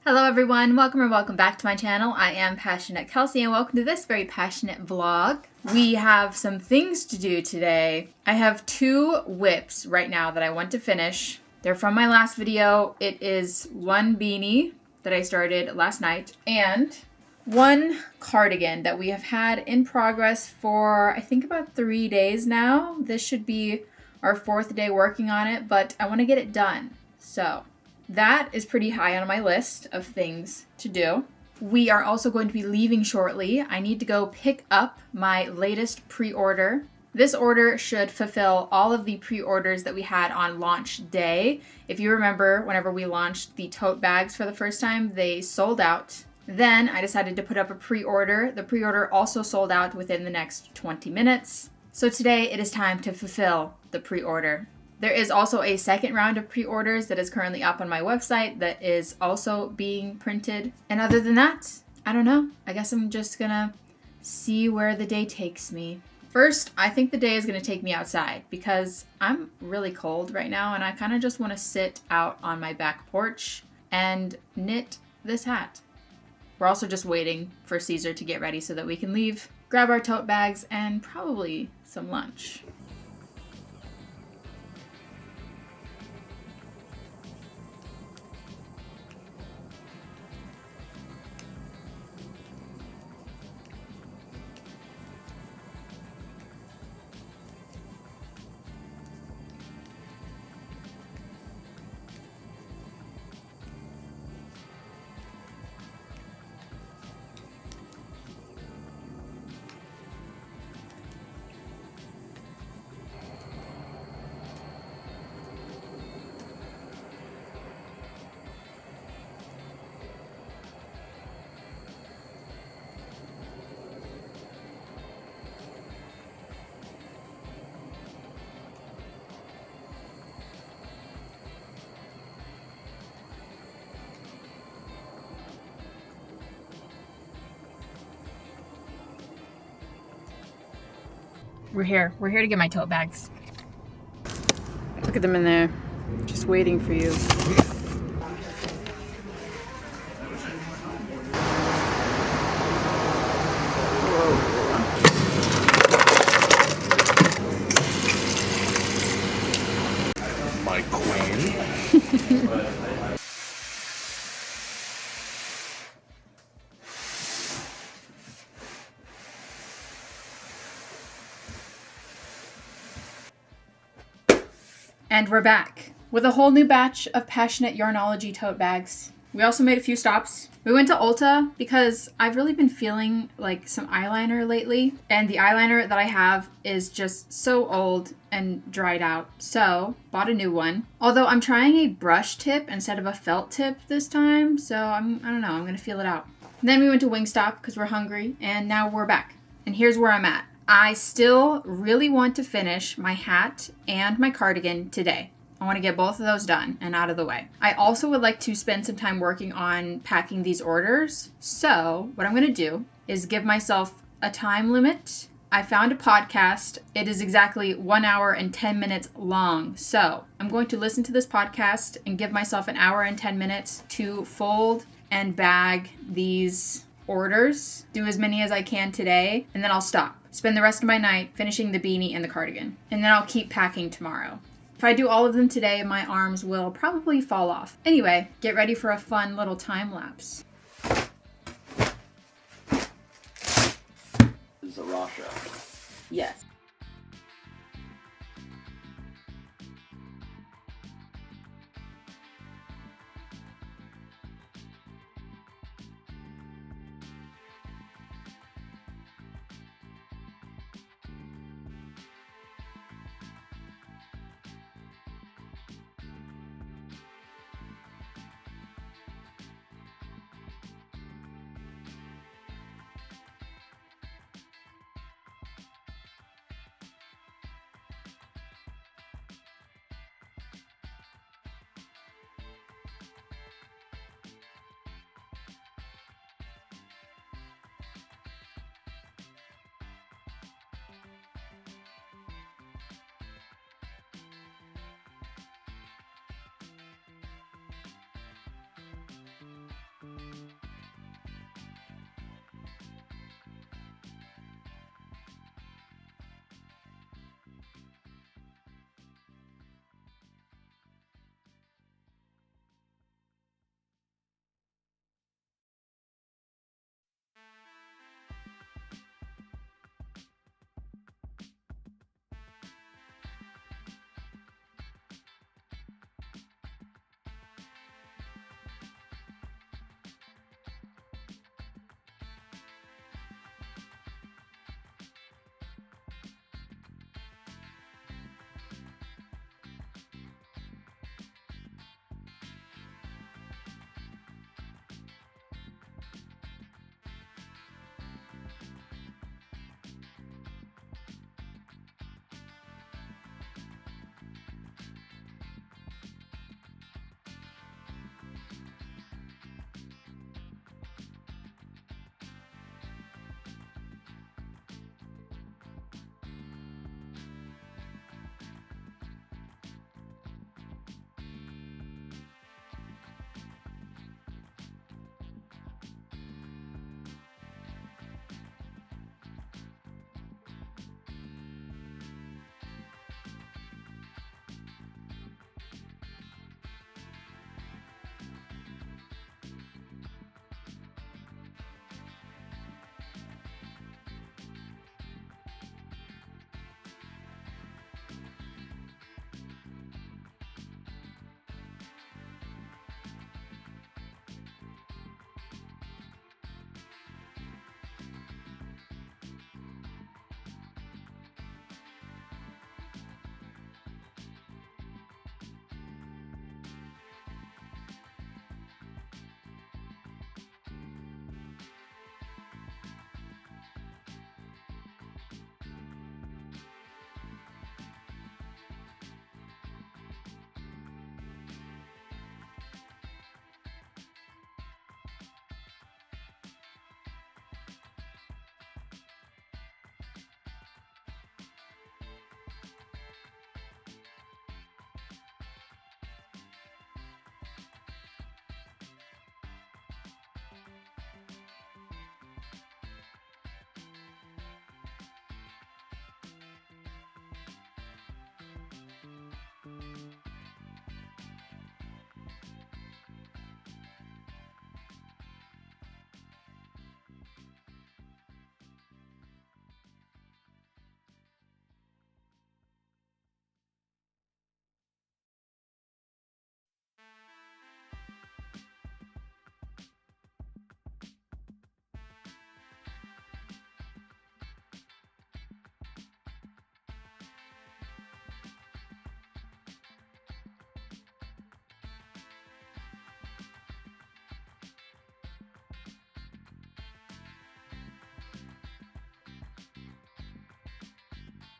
Hello everyone, welcome or welcome back to my channel. I am Passioknit Kelsie and welcome to this very passionate vlog. We have some things to do today. I have 2 whips right now that I want to finish. They're from my last video. It is one beanie that I started last night and one cardigan that we have had in progress for I think about 3 days now. This should be our 4th day working on it, but I want to get it done. So that is pretty high on my list of things to do. We are also going to be leaving shortly. I need to go pick up my latest pre-order. This order should fulfill all of the pre-orders that we had on launch day. If you remember, whenever we launched the tote bags for the first time, they sold out. Then I decided to put up a pre-order. The pre-order also sold out within the next 20 minutes. So today it is time to fulfill the pre-order. There is also a second round of pre-orders that is currently up on my website that is also being printed. And other than that, I don't know. I guess I'm just gonna see where the day takes me. First, I think the day is gonna take me outside because I'm really cold right now and I kind of just want to sit out on my back porch and knit this hat. We're also just waiting for Caesar to get ready so that we can leave, grab our tote bags, and probably some lunch. We're here to get my tote bags. Look at them in there, just waiting for you. My queen. And we're back with a whole new batch of Passionate Yarnology tote bags. We also made a few stops. We went to Ulta because I've really been feeling like some eyeliner lately. And the eyeliner that I have is just so old and dried out. So, bought a new one. Although I'm trying a brush tip instead of a felt tip this time. So, I don't know, I'm gonna feel it out. And then we went to Wingstop because we're hungry. And now we're back. And here's where I'm at. I still really want to finish my hat and my cardigan today. I want to get both of those done and out of the way. I also would like to spend some time working on packing these orders. So what I'm going to do is give myself a time limit. I found a podcast. It is exactly 1 hour and 10 minutes long. So I'm going to listen to this podcast and give myself an hour and 10 minutes to fold and bag these orders, do as many as I can today, and then I'll stop. Spend the rest of my night finishing the beanie and the cardigan. And then I'll keep packing tomorrow. If I do all of them today, my arms will probably fall off. Anyway, get ready for a fun little time lapse. Zarasha. Yes.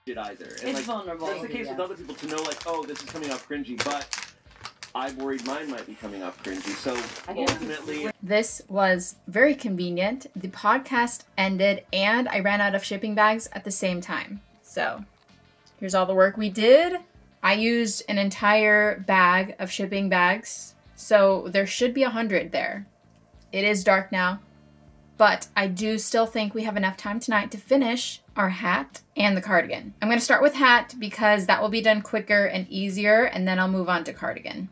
it either. And It's like, vulnerable. That's the case with other people to know, like, oh, this is coming off cringy, but I'm worried mine might be coming off cringy. So ultimately, This was very convenient. The podcast ended and I ran out of shipping bags at the same time. So here's all the work we did. I used an entire bag of shipping bags. So there should be 100 there. It is dark now, but I do still think we have enough time tonight to finish our hat and the cardigan. I'm going to start with hat because that will be done quicker and easier, and then I'll move on to cardigan.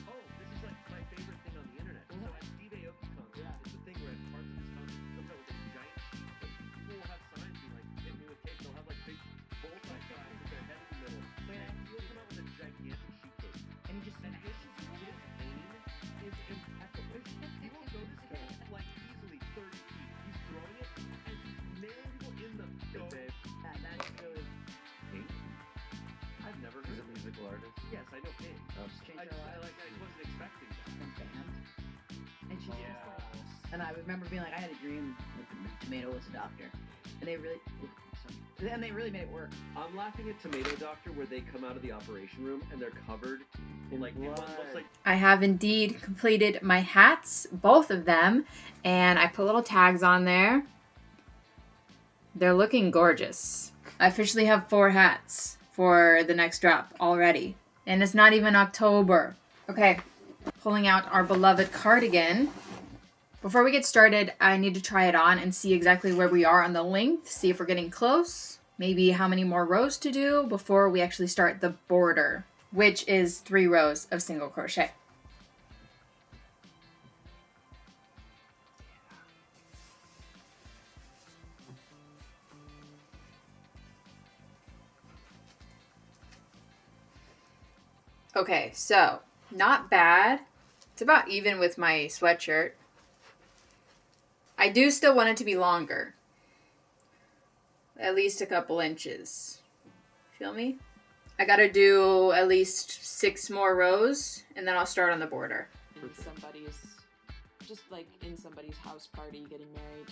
oh, this is like my favorite thing on the internet. So at Steve Aoki's concert, it's the thing where at parts of his concert, sometimes with a giant sheet of tape, people will have signs being like, hit me with tape. They'll have like big bullseye signs with their head in the middle. Man, he'll come out with a gigantic sheet tape. And he just said, his aim is impeccable. He will go to scale like easily 30 feet. He's throwing it and nailing people in the face. That's really Pink? I've never heard of a musical artist. Yes, I know Pink. I wasn't expecting that. band. And she's Yeah. just like, and I remember being like, I had a dream that the tomato was a doctor, and they really made it work. I'm laughing at Tomato Doctor where they come out of the operation room and they're covered in like it looks like I have indeed completed my hats, both of them, and I put little tags on there. They're looking gorgeous. I officially have 4 hats for the next drop already, and it's not even October. Okay, pulling out our beloved cardigan. Before we get started, I need to try it on and see exactly where we are on the length, see if we're getting close, maybe how many more rows to do before we actually start the border, which is 3 rows of single crochet. Okay, so not bad. It's about even with my sweatshirt. I do still want it to be longer. At least a couple inches. Feel me? I gotta do at least 6 more rows, and then I'll start on the border. In somebody's, just like in somebody's house party getting married.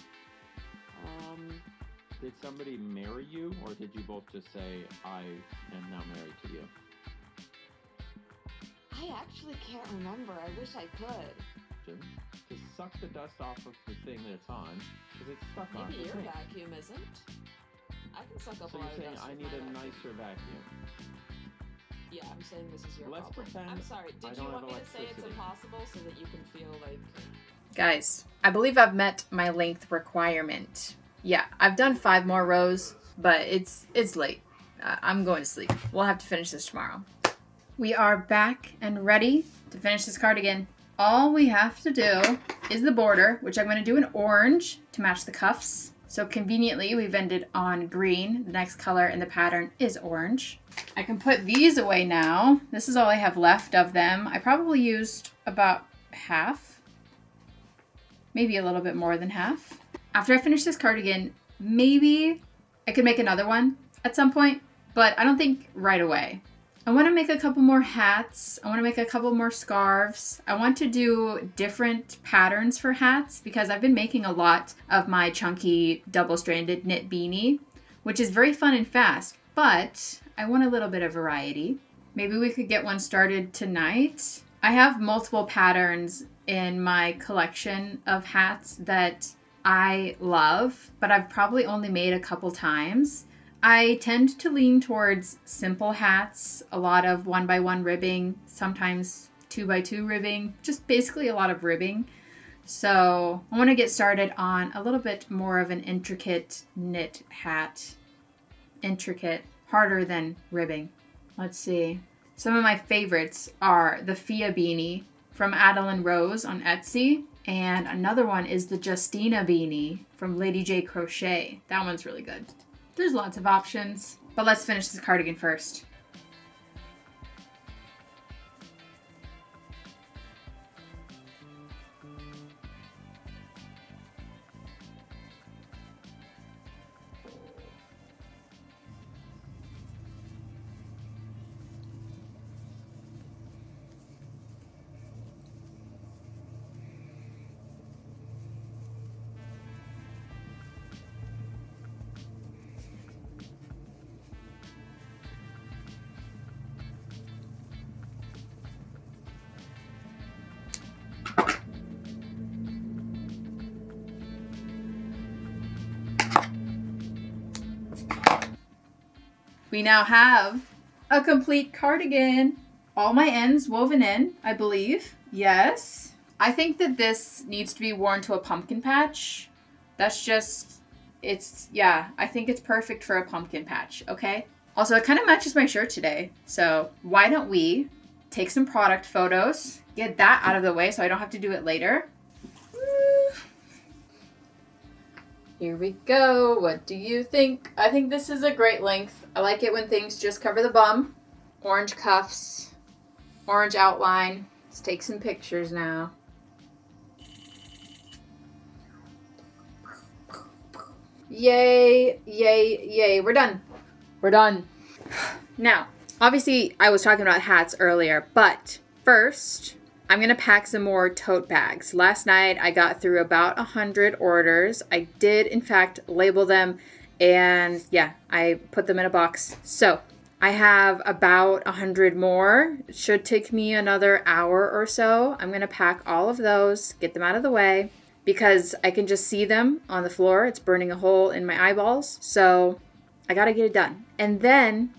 Did somebody marry you, or did you both just say, I am now married to you? I actually can't remember. I wish I could. Just suck the dust off of the thing that it's on, because it's stuck on Maybe the your thing. vacuum isn't. I can suck up So a lot you're of saying dust I with need my a vacuum. nicer vacuum. Yeah, I'm saying this is your Let's problem. pretend I'm sorry. I Did you don't want have me to say it's electricity. impossible so that you can feel like... Guys, I believe I've met my length requirement. Yeah, I've done 5 more rows, but it's late. I'm going to sleep. We'll have to finish this tomorrow. We are back and ready to finish this cardigan. All we have to do is the border, which I'm going to do in orange to match the cuffs. So conveniently, we've ended on green. The next color in the pattern is orange. I can put these away now. This is all I have left of them. I probably used about half, maybe a little bit more than half. After I finish this cardigan, maybe I could make another one at some point, but I don't think right away. I want to make a couple more hats. I want to make a couple more scarves. I want to do different patterns for hats because I've been making a lot of my chunky double-stranded knit beanie, which is very fun and fast, but I want a little bit of variety. Maybe we could get one started tonight. I have multiple patterns in my collection of hats that I love, but I've probably only made a couple times. I tend to lean towards simple hats, a lot of 1x1 ribbing, sometimes 2x2 ribbing, just basically a lot of ribbing. So I want to get started on a little bit more of an intricate knit hat. Intricate, harder than ribbing. Let's see. Some of my favorites are the Fia beanie from Adeline Rose on Etsy. And another one is the Justina beanie from Lady J Crochet. That one's really good. There's lots of options, but let's finish this cardigan first. we now have a complete cardigan. All my ends woven in, I believe. Yes. I think that this needs to be worn to a pumpkin patch. That's just, I think it's perfect for a pumpkin patch, okay? Also, it kind of matches my shirt today. So why don't we take some product photos, get that out of the way so I don't have to do it later. Here we go. What do you think? I think this is a great length. I like it when things just cover the bum. Orange cuffs, orange outline. Let's take some pictures now. Yay, yay, yay. We're done. We're done. Now, obviously, I was talking about hats earlier, but first, I'm going to pack some more tote bags. Last night, I got through about 100 orders. I did, in fact, label them, and yeah, I put them in a box. So, I have about 100 more. It should take me another hour or so. I'm going to pack all of those, get them out of the way, because I can just see them on the floor. It's burning a hole in my eyeballs, so I got to get it done. And then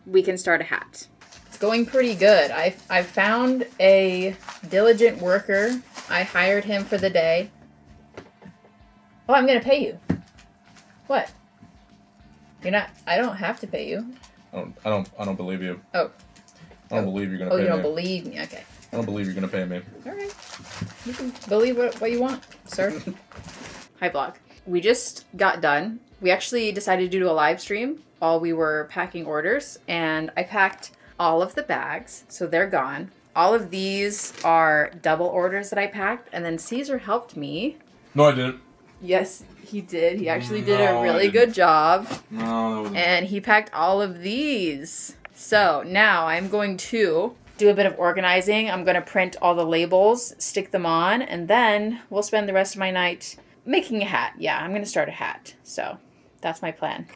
we can start a hat. It's going pretty good. I found a diligent worker. I hired him for the day. Oh, I'm going to pay you. What? You're not, I don't have to pay you. I don't believe you. Oh. I don't believe you're gonna pay me. Oh, you don't believe me? Okay. I don't believe you're gonna pay me. All right. You can believe what you want, sir. Hi, vlog. We just got done. We actually decided to do a live stream while we were packing orders, and I packed all of the bags, so they're gone. All of these are double orders that I packed, and then Caesar helped me. No, I didn't. Yes, he did. He actually did a No, really good job. No, that wasn't. And he packed all of these. So now I'm going to do a bit of organizing. I'm going to print all the labels, stick them on, and then we'll spend the rest of my night making a hat. Yeah, I'm going to start a hat. So that's my plan.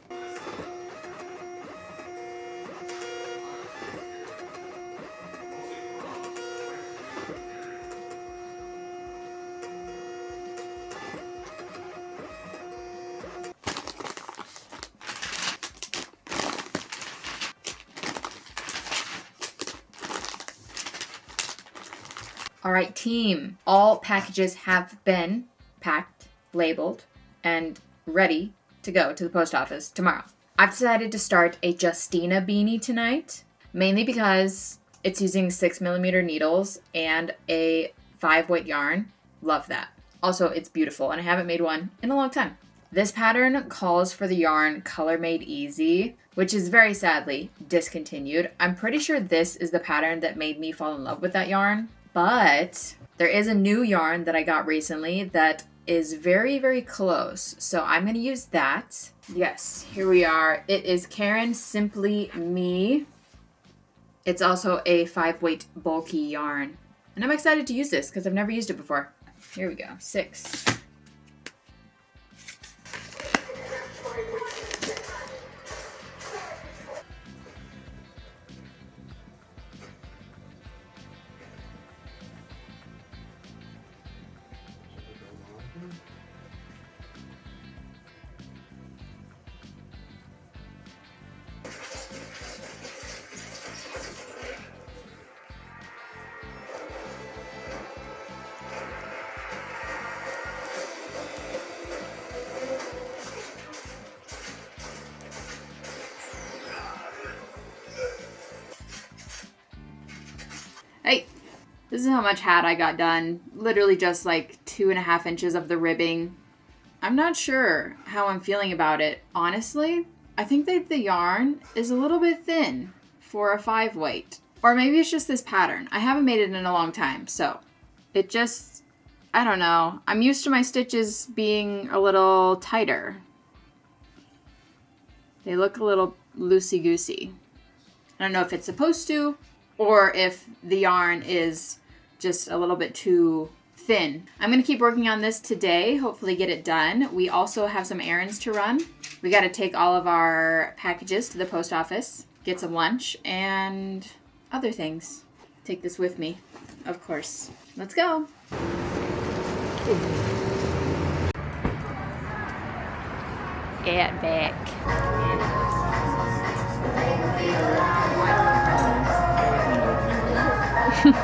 All right, team. All packages have been packed, labeled, and ready to go to the post office tomorrow. I've decided to start a Justina beanie tonight, mainly because it's using 6mm needles and a 5-weight yarn. Love that. Also, it's beautiful, and I haven't made one in a long time. This pattern calls for the yarn Color Made Easy, which is very sadly discontinued. I'm pretty sure this is the pattern that made me fall in love with that yarn. But there is a new yarn that I got recently that is very, very close. So I'm going to use that. Yes, here we are. It is Karen Simply Me. It's also a 5-weight bulky yarn. And I'm excited to use this because I've never used it before. Here we go. 6. Hey, this is how much hat I got done. Literally just like 2.5 inches of the ribbing. I'm not sure how I'm feeling about it. Honestly, I think that the yarn is a little bit thin for a 5-weight. Or maybe it's just this pattern. I haven't made it in a long time, so it just, I don't know. I'm used to my stitches being a little tighter. They look a little loosey-goosey. I don't know if it's supposed to, or if the yarn is just a little bit too thin. I'm going to keep working on this today, hopefully get it done. We also have some errands to run. We got to take all of our packages to the post office, get some lunch, and other things. Take this with me, of course. Let's go. Get back. It's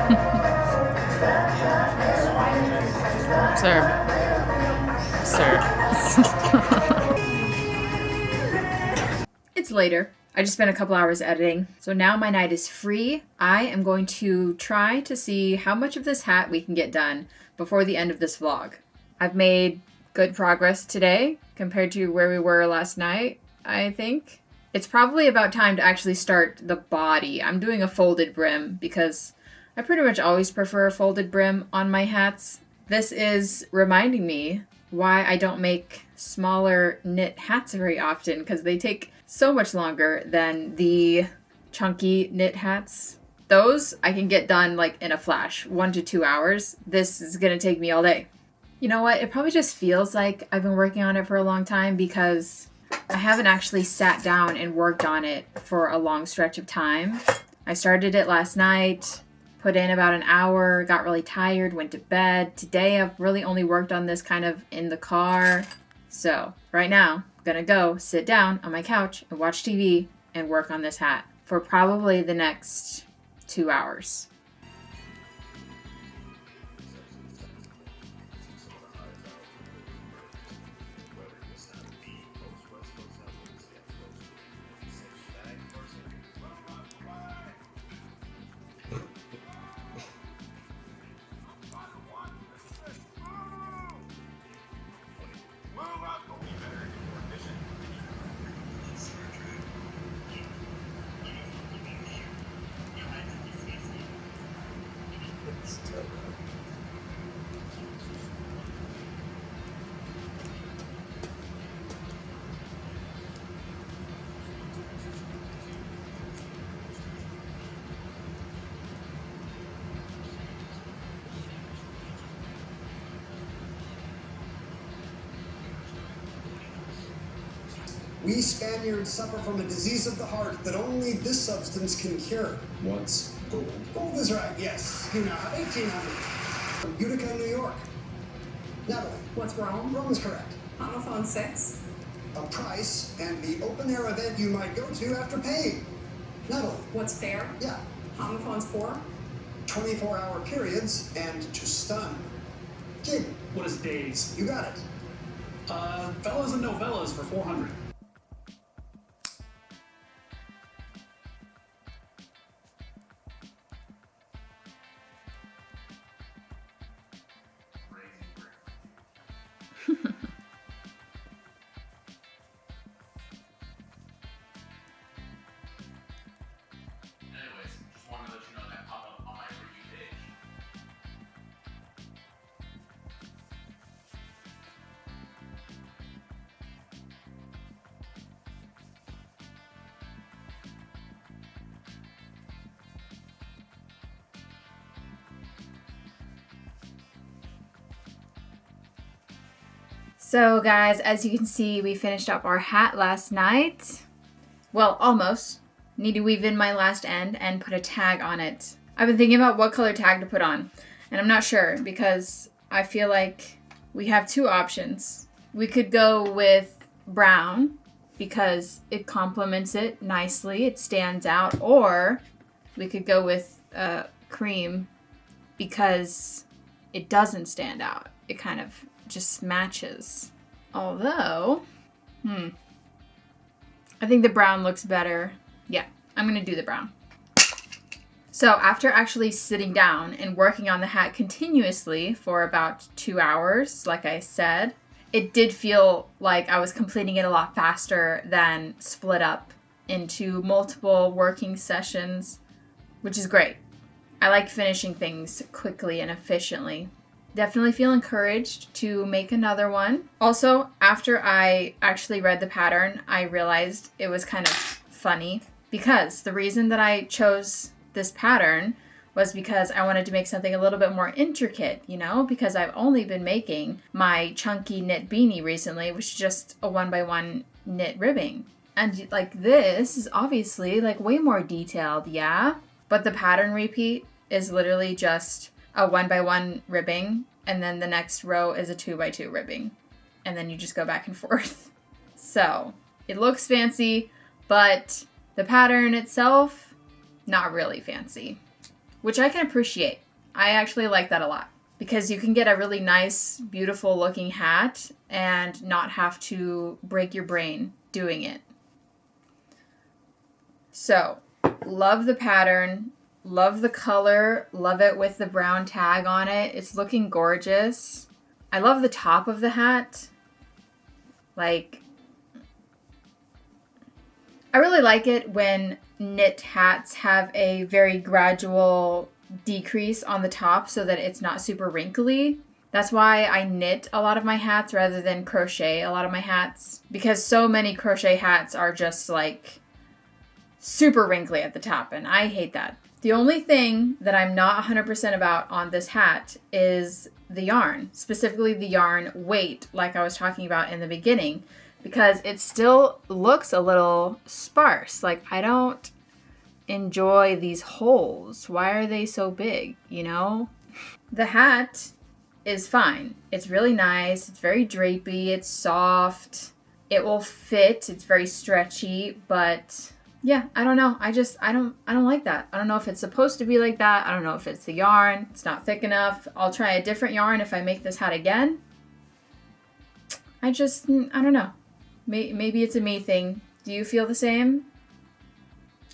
later. I just spent a couple hours editing. So now my night is free. I am going to try to see how much of this hat we can get done before the end of this vlog. I've made good progress today compared to where we were last night, I think. It's probably about time to actually start the body. I'm doing a folded brim because I pretty much always prefer a folded brim on my hats. This is reminding me why I don't make smaller knit hats very often, because they take so much longer than the chunky knit hats. Those I can get done like in a flash, 1 to 2 hours. This is gonna take me all day. You know what? It probably just feels like I've been working on it for a long time because I haven't actually sat down and worked on it for a long stretch of time. I started it last night, put in about an hour, got really tired, went to bed. Today I've really only worked on this kind of in the car. So right now, I'm gonna go sit down on my couch and watch TV and work on this hat for probably the next 2 hours. We Spaniards suffer from a disease of the heart that only this substance can cure. What's gold? Gold is right, yes. You know, 1800. From Utica, New York. Natalie. What's Rome? Rome is correct. Homophone 6. A price and the open-air event you might go to after paying. Natalie. What's fair? Yeah. Homophone's 4. 24-hour periods and to stun. Kid. What is days? You got it. Fellas and novellas for 400. So guys, as you can see, we finished up our hat last night. Well, almost. Need to weave in my last end and put a tag on it. I've been thinking about what color tag to put on, and I'm not sure because I feel like we have two options. We could go with brown because it complements it nicely, it stands out, or we could go with cream because it doesn't stand out. It kind of just matches. Although, I think the brown looks better. Yeah, I'm gonna do the brown. So after actually sitting down and working on the hat continuously for about 2 hours, like I said, it did feel like I was completing it a lot faster than split up into multiple working sessions, which is great. I like finishing things quickly and efficiently. Definitely feel encouraged to make another one. Also, after I actually read the pattern, I realized it was kind of funny because the reason that I chose this pattern was because I wanted to make something a little bit more intricate, you know, because I've only been making my chunky knit beanie recently, which is just a 1x1 knit ribbing. And like this is obviously like way more detailed, yeah? But the pattern repeat is literally just a 1x1 ribbing, and then the next row is a 2x2 ribbing, and then you just go back and forth. So it looks fancy, but the pattern itself, not really fancy. which I can appreciate. I actually like that a lot because you can get a really nice, beautiful looking hat and not have to break your brain doing it. So, love the pattern, love the color, love it with the brown tag on it. It's looking gorgeous. I love the top of the hat. Like, I really like it when knit hats have a very gradual decrease on the top so that it's not super wrinkly. That's why I knit a lot of my hats rather than crochet a lot of my hats, because so many crochet hats are just like super wrinkly at the top, and I hate that. The only thing that I'm not 100% about on this hat is the yarn, specifically the yarn weight, like I was talking about in the beginning, because it still looks a little sparse. Like, I don't enjoy these holes. Why are they so big, you know? The hat is fine. It's really nice. It's very drapey. It's soft. It will fit. It's very stretchy, but yeah, I don't know. I don't like that. I don't know if it's supposed to be like that. I don't know if it's the yarn. It's not thick enough. I'll try a different yarn if I make this hat again. I don't know. Maybe it's a me thing. Do you feel the same?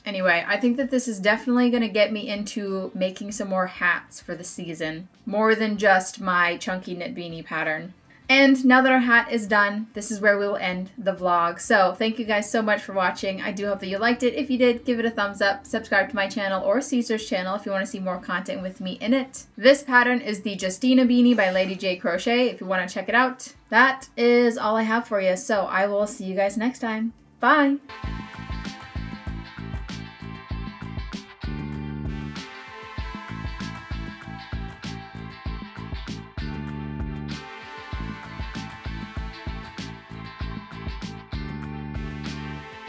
Anyway, I think that this is definitely going to get me into making some more hats for the season. More than just my chunky knit beanie pattern. And now that our hat is done, this is where we will end the vlog. So thank you guys so much for watching. I do hope that you liked it. If you did, give it a thumbs up. Subscribe to my channel or Caesar's channel if you want to see more content with me in it. This pattern is the Justina beanie by Lady J Crochet if you want to check it out. That is all I have for you. So I will see you guys next time. Bye!